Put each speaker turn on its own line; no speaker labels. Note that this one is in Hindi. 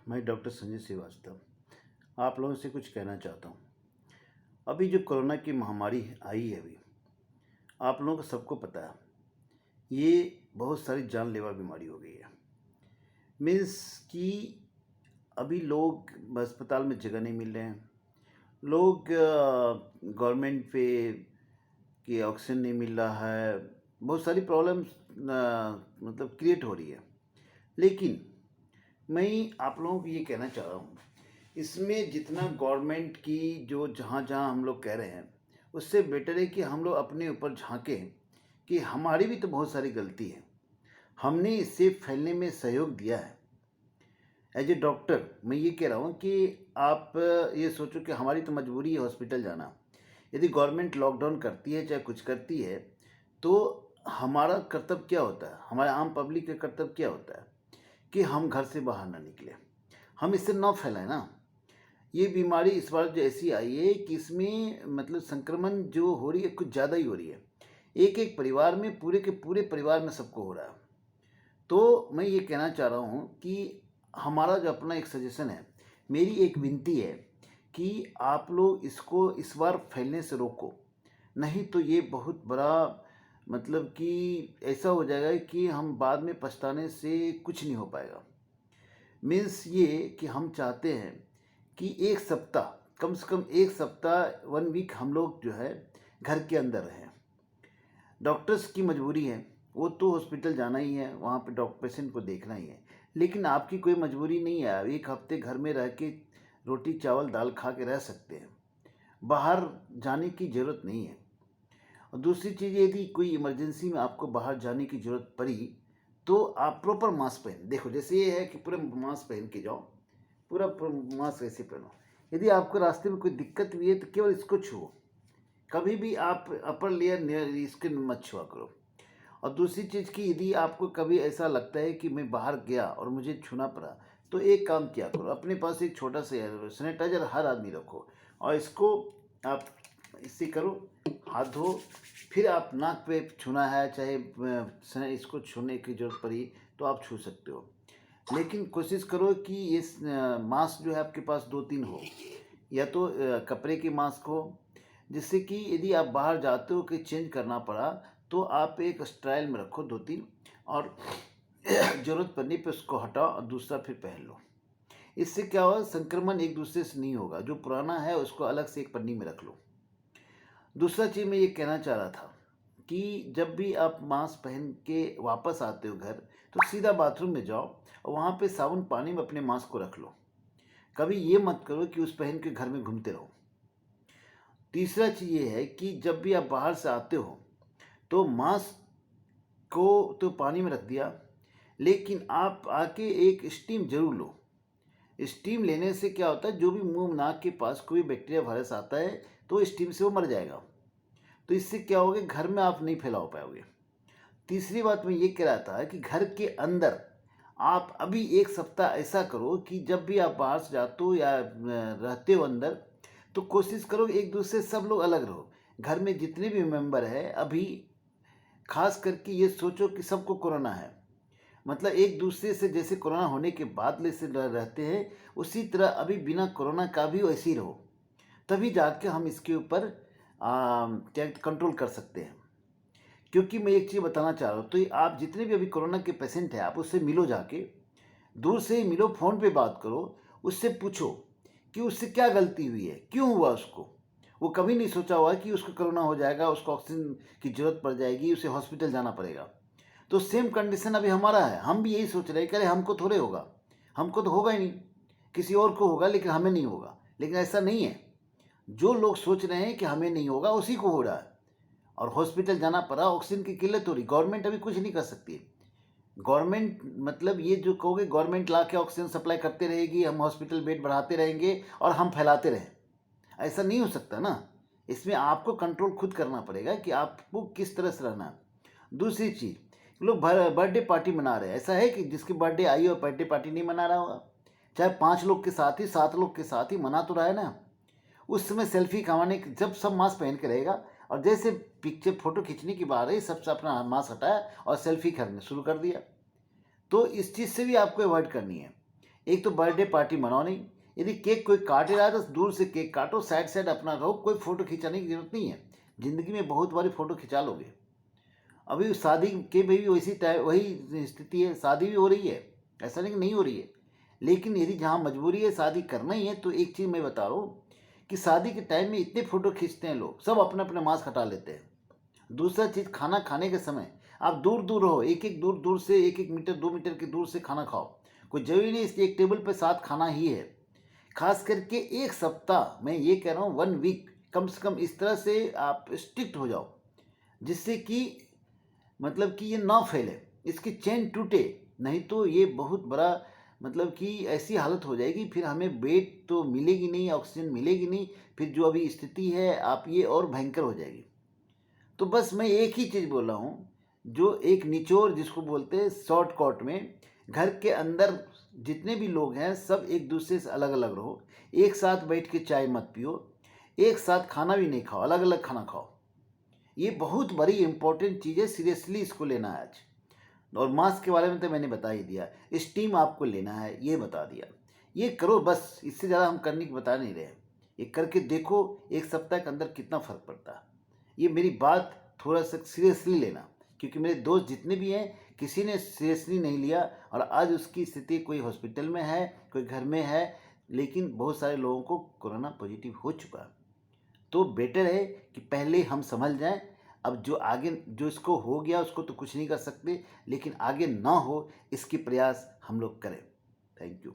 मैं डॉक्टर संजय श्रीवास्तव आप लोगों से कुछ कहना चाहता हूँ। अभी जो कोरोना की महामारी आई है, अभी आप लोगों को सबको पता है, ये बहुत सारी जानलेवा बीमारी हो गई है। मीन्स कि अभी लोग अस्पताल में जगह नहीं मिल रहे हैं, लोग गवर्नमेंट पे कि ऑक्सीजन नहीं मिल रहा है, बहुत सारी प्रॉब्लम्स मतलब क्रिएट हो रही है। लेकिन मैं आप लोगों को ये कहना चाह रहा हूँ, इसमें जितना गवर्नमेंट की जो जहाँ जहाँ हम लोग कह रहे हैं, उससे बेटर है कि हम लोग अपने ऊपर झांकें कि हमारी भी तो बहुत सारी गलती है। हमने इससे फैलने में सहयोग दिया है। एज ए डॉक्टर मैं ये कह रहा हूँ कि आप ये सोचो कि हमारी तो मजबूरी है हॉस्पिटल जाना। यदि गवर्नमेंट लॉकडाउन करती है चाहे कुछ करती है, तो हमारा कर्तव्य क्या होता है, हमारे आम पब्लिक का कर्तव्य क्या होता है कि हम घर से बाहर ना निकले, हम इससे ना फैलाएं ना। ये बीमारी इस बार जो ऐसी आई है कि इसमें मतलब संक्रमण जो हो रही है कुछ ज़्यादा ही हो रही है। एक एक परिवार में, पूरे के पूरे परिवार में सबको हो रहा है। तो मैं ये कहना चाह रहा हूँ कि हमारा जो अपना एक सजेशन है, मेरी एक विनती है कि आप लोग इसको इस बार फैलने से रोको, नहीं तो ये बहुत बड़ा मतलब कि ऐसा हो जाएगा कि हम बाद में पछताने से कुछ नहीं हो पाएगा। मीन्स ये कि हम चाहते हैं कि एक सप्ताह, कम से कम एक सप्ताह, 1 वीक हम लोग जो है घर के अंदर रहें। डॉक्टर्स की मजबूरी है, वो तो हॉस्पिटल जाना ही है, वहाँ पे डॉक्टर पेशेंट को देखना ही है। लेकिन आपकी कोई मजबूरी नहीं है, आप एक हफ्ते घर में रह के रोटी चावल दाल खा के रह सकते हैं, बाहर जाने की ज़रूरत नहीं है। और दूसरी चीज़, यदि कोई इमरजेंसी में आपको बाहर जाने की ज़रूरत पड़ी तो आप प्रॉपर मास्क पहन, देखो जैसे ये है कि पूरा मास्क पहन के जाओ, पूरा मास्क ऐसे पहनो। यदि आपको रास्ते में कोई दिक्कत हुई है तो केवल इसको छुओ, कभी भी आप अपर लेयर इसके मत छुआ करो। और दूसरी चीज़ कि यदि आपको कभी ऐसा लगता है कि मैं बाहर गया और मुझे छूना पड़ा, तो एक काम किया करो, अपने पास एक छोटा सा सैनिटाइजर हर आदमी रखो, और इसको आप इससे करो, हाथ धो, फिर आप नाक पे छूना है, चाहे इसको छूने की जरूरत पड़ी तो आप छू सकते हो। लेकिन कोशिश करो कि ये मास्क जो है आपके पास 2-3 हो, या तो कपड़े के मास्क हो, जिससे कि यदि आप बाहर जाते हो कि चेंज करना पड़ा तो आप एक स्टाइल में रखो 2-3, और ज़रूरत पड़ने पे उसको हटाओ और दूसरा फिर पहन लो। इससे क्या होगा, संक्रमण एक दूसरे से नहीं होगा, जो पुराना है उसको अलग से एक पन्नी में रख लो। दूसरा चीज़ मैं ये कहना चाह रहा था कि जब भी आप मास्क पहन के वापस आते हो घर, तो सीधा बाथरूम में जाओ और वहाँ पे साबुन पानी में अपने मास्क को रख लो। कभी ये मत करो कि उस पहन के घर में घूमते रहो। तीसरा चीज़ ये है कि जब भी आप बाहर से आते हो तो मास्क को तो पानी में रख दिया, लेकिन आप आके एक स्टीम जरूर लो। स्टीम लेने से क्या होता है, जो भी मुंह नाक के पास कोई बैक्टीरिया वायरस आता है तो स्टीम से वो मर जाएगा। तो इससे क्या होगा, घर में आप नहीं फैला पाओगे। तीसरी बात मैं ये कह रहा था कि घर के अंदर आप अभी एक सप्ताह ऐसा करो कि जब भी आप बाहर से जाते हो या रहते हो अंदर, तो कोशिश करो एक दूसरे से सब लोग अलग रहो। घर में जितने भी मेंबर हैं अभी, खास करके ये सोचो कि सबको कोरोना है, मतलब एक दूसरे से जैसे कोरोना होने के बाद से रहते हैं, उसी तरह अभी बिना कोरोना का भी वैसे ही रहो, तभी जाके हम इसके ऊपर कंट्रोल कर सकते हैं। क्योंकि मैं एक चीज़ बताना चाह रहा हूँ, तो आप जितने भी अभी कोरोना के पेशेंट हैं, आप उससे मिलो, जाके दूर से ही मिलो, फ़ोन पे बात करो, उससे पूछो कि उससे क्या गलती हुई है, क्यों हुआ उसको। वो कभी नहीं सोचा हुआ कि उसको कोरोना हो जाएगा, उसको ऑक्सीजन की ज़रूरत पड़ जाएगी, उसे हॉस्पिटल जाना पड़ेगा। तो सेम कंडीशन अभी हमारा है, हम भी यही सोच रहे हैं कि अरे हमको थोड़े होगा, हमको तो होगा ही नहीं, किसी और को होगा लेकिन हमें नहीं होगा। लेकिन ऐसा नहीं है, जो लोग सोच रहे हैं कि हमें नहीं होगा उसी को हो रहा है, और हॉस्पिटल जाना पड़ा, ऑक्सीजन की किल्लत हो रही। गवर्नमेंट अभी कुछ नहीं कर सकती। गवर्नमेंट मतलब ये जो कहोगे गवर्नमेंट ला के ऑक्सीजन सप्लाई करते रहेगी, हम हॉस्पिटल बेड बढ़ाते रहेंगे और हम फैलाते रहें, ऐसा नहीं हो सकता ना। इसमें आपको कंट्रोल खुद करना पड़ेगा कि आपको किस तरह से रहना है। दूसरी चीज़, लोग बर्थडे पार्टी मना रहे हैं, ऐसा है कि जिसकी बर्थडे आई और बर्थडे पार्टी नहीं मना रहा होगा, चाहे 5 लोग के साथ ही 7 लोग के साथ ही मना तो रहा है ना। उस समय सेल्फी खवाने, जब सब मास्क पहन के रहेगा और जैसे पिक्चर फोटो खींचने की बात है, सबसे अपना मास्क हटाया और सेल्फी करने शुरू कर दिया। तो इस चीज़ से भी आपको अवॉइड करनी है। एक तो बर्थडे पार्टी मनाओ नहीं, यदि केक कोई काट रहा है तो दूर से केक काटो, साइड साइड अपना रहो, कोई फ़ोटो खिंचाने की ज़रूरत नहीं है। ज़िंदगी में बहुत बारी फ़ोटो खिंचा लोगे। अभी शादी के में भी वही स्थिति है, शादी भी हो रही है, ऐसा नहीं कि नहीं हो रही है। लेकिन यदि जहाँ मजबूरी है शादी करना ही है, तो एक चीज़ मैं बता रहा हूँ कि शादी के टाइम में इतने फ़ोटो खींचते हैं लोग, सब अपना अपना मास्क हटा लेते हैं। दूसरा चीज़, खाना खाने के समय आप दूर दूर रहो, एक एक दूर दूर से 1-1 मीटर 2 मीटर की दूर से खाना खाओ। कोई ज़रूरी नहीं इसलिए एक टेबल पर साथ खाना ही है। खास करके एक सप्ताह, मैं ये कह रहा हूँ 1 वीक कम से कम इस तरह से आप स्ट्रिक्ट हो जाओ, जिससे कि मतलब कि ये ना फैले, इसकी चेन टूटे। नहीं तो ये बहुत बड़ा मतलब कि ऐसी हालत हो जाएगी, फिर हमें बेड तो मिलेगी नहीं, ऑक्सीजन मिलेगी नहीं, फिर जो अभी स्थिति है आप ये और भयंकर हो जाएगी। तो बस मैं एक ही चीज़ बोल रहा हूँ, जो एक निचोड़ जिसको बोलते हैं शॉर्टकट में, घर के अंदर जितने भी लोग हैं सब एक दूसरे से अलग अलग रहो, एक साथ बैठ के चाय मत पियो, एक साथ खाना भी नहीं खाओ, अलग अलग खाना खाओ। ये बहुत बड़ी इंपॉर्टेंट चीज़ है, सीरियसली इसको लेना है आज। और मास्क के बारे में तो मैंने बता ही दिया, स्टीम आपको लेना है ये बता दिया। ये करो बस, इससे ज़्यादा हम करने की बता नहीं रहे। ये करके देखो एक सप्ताह के अंदर कितना फ़र्क पड़ता है। ये मेरी बात थोड़ा सा सीरियसली लेना, क्योंकि मेरे दोस्त जितने भी हैं किसी ने सीरियसली नहीं लिया, और आज उसकी स्थिति, कोई हॉस्पिटल में है, कोई घर में है, लेकिन बहुत सारे लोगों को कोरोना पॉजिटिव हो चुका है। तो बेटर है कि पहले हम संभल जाएं। अब जो आगे जो इसको हो गया उसको तो कुछ नहीं कर सकते, लेकिन आगे ना हो इसकी प्रयास हम लोग करें। Thank you.